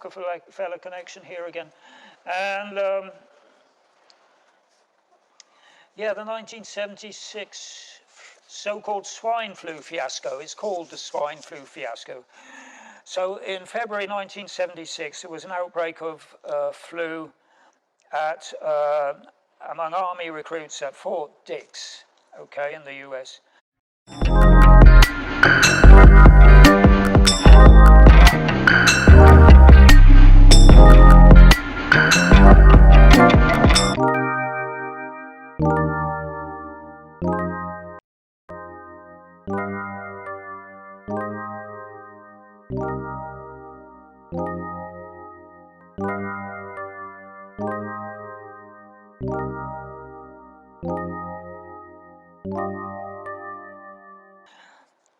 Rockefeller connection here again. And yeah, the 1976 so-called swine flu fiasco. It's called the swine flu fiasco. So in February 1976, there was an outbreak of flu at among army recruits at Fort Dix, okay, in the US.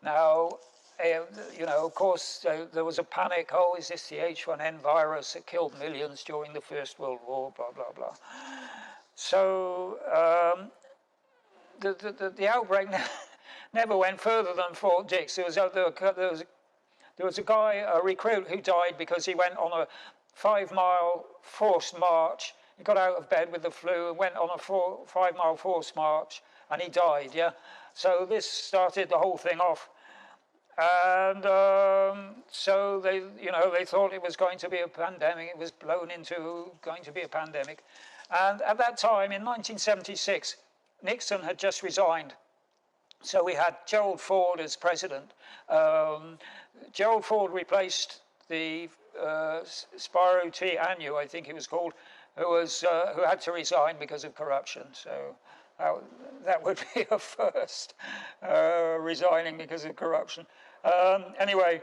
Now, you know, of course, there was a panic. Oh, is this the H1N virus that killed millions during the First World War? Blah blah blah. So the outbreak never went further than Fort Dix. There was a guy, a recruit, who died because he went on a 5-mile forced march. He got out of bed with the flu and went on a 5-mile forced march, and he died. Yeah. So this started the whole thing off. And so they thought it was going to be a pandemic. It was blown into going to be a pandemic. And at that time, in 1976, Nixon had just resigned. So we had Gerald Ford as president. Gerald Ford replaced the Spiro T, Agnew, I think he was called, who had to resign because of corruption. So that would be a first, resigning because of corruption. Anyway,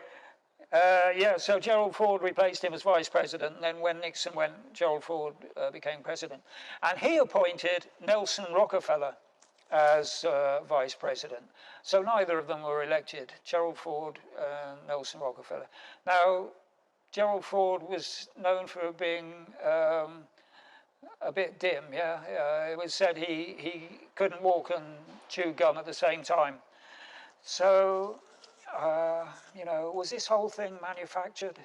yeah, so Gerald Ford replaced him as vice president, and then when Nixon went, Gerald Ford became president. And he appointed Nelson Rockefeller as vice president. So neither of them were elected, Gerald Ford and Nelson Rockefeller. Now, Gerald Ford was known for being a bit dim, yeah. It was said he couldn't walk and chew gum at the same time. So, you know, was this whole thing manufactured?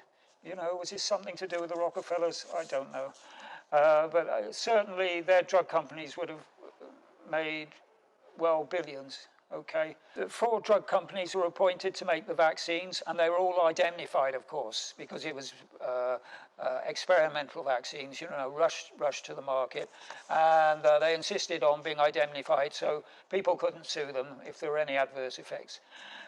You know, was this something to do with the Rockefellers? I don't know. But certainly their drug companies would have made, well, billions. Okay, the 4 drug companies were appointed to make the vaccines, and they were all identified, of course, because it was experimental vaccines, you know, rushed to the market, and they insisted on being identified so people couldn't sue them if there were any adverse effects.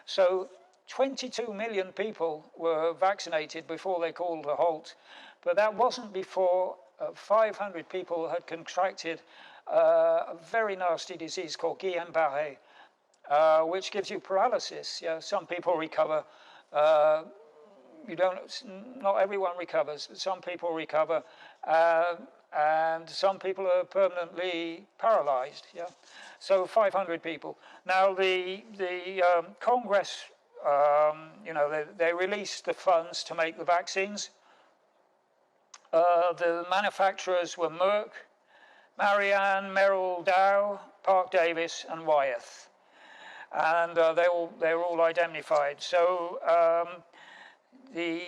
So 22 million people were vaccinated before they called a halt, but that wasn't before 500 people had contracted a very nasty disease called Guillain-Barré, which gives you paralysis. Yeah, some people recover. Not everyone recovers. Some people recover, and some people are permanently paralyzed. Yeah, so 500 people. Now the Congress, you know, they released the funds to make the vaccines. The manufacturers were Merck, Marianne, Merrill Dow, Parke-Davis, and Wyeth. And they were all identified. So the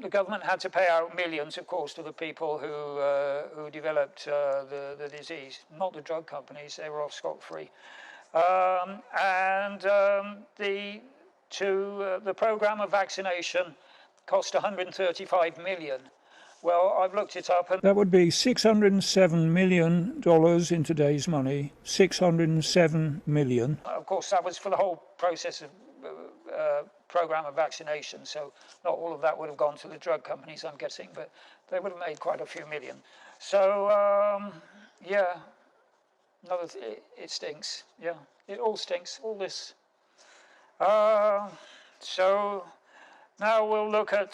government had to pay out millions, of course, to the people who developed the disease. Not the drug companies; they were off scot-free. The program of vaccination cost 135 million. Well, I've looked it up, and that would be $607 million in today's money. 607 million. Of course, that was for the whole process of program of vaccination. So not all of that would have gone to the drug companies, I'm guessing, but they would have made quite a few million. So yeah, it stinks. Yeah, it all stinks. All this. So now we'll look at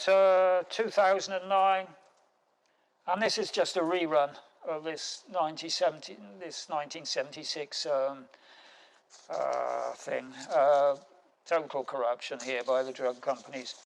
2009. And this is just a rerun of this 1976 thing. Total corruption here by the drug companies.